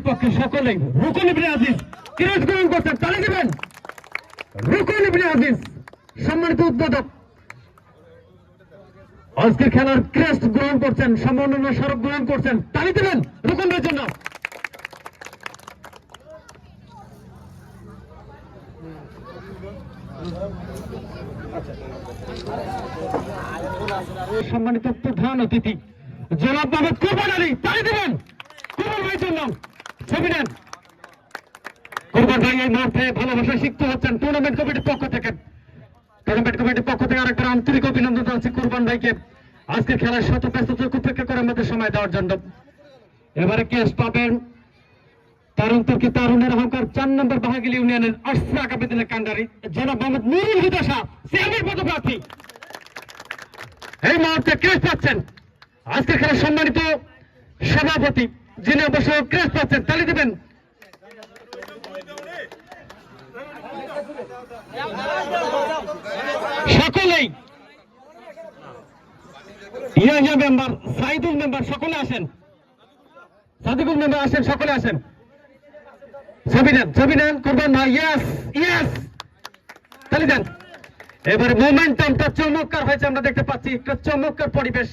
পক্ষে সকলেই রুকন ইবনে আজিজ ক্রেস্ট গ্রহণ করছেন, তালি দিবেন। রুকন ইবনে আজিজ সম্মানিত উদ্বোধক আজকের খেলার ক্রেস্ট গ্রহণ করছেন, সম্মাননা স্মারক গ্রহণ করছেন, তালি দিবেন রুকনের জন্য। সম্মানিত প্রধান অতিথি জনাব মোহাম্মদ কুরবান আলী, তালি দিবেন কুরবান ভাইয়ের জন্য। ছবি নেন। কুরবান ভাই এই মুহূর্তে ভালোবাসা শিখতে হচ্ছেন টুর্নামেন্ট কমিটির পক্ষ থেকে। টুর্নামেন্ট কমিটির পক্ষ থেকে আরেকবার আন্তরিক অভিনন্দন জানাচ্ছি কুরবান ভাইকে আজকে খেলার শত ব্যস্ততা উপেক্ষা করে আমাদের সময় দেওয়ার জন্য। এবারে কেস পাবেন তারুণতর্কি তারুণের অহংকার 4 নম্বর বাহাগিল ইউনিয়নের আশরাক আবেদিনের কান্ডারি জনাব মোহাম্মদ নুরুল হুদা শাহ, সিএমের পদপ্রার্থী। এই মুহূর্তে ক্রেস্ট পাচ্ছেন আজকের খেলার সম্মানিত সভাপতি, যিনি অবশ্য ক্রেস্ট পাচ্ছেন, তালি দেবেন। সকলেই ইয়া মেম্বার, সাইদুল মেম্বার, সকলে আসেন। সাদিকুল মেম্বার আসেন, সকলে আসেন। ছবি নেন কুরবান ভাই, ইয়েস ইয়েস, তালি দেন। এবারে মোমেন্টামটা চমৎকার হয়েছে, আমরা দেখতে পাচ্ছি একটা চমৎকার পরিবেশ।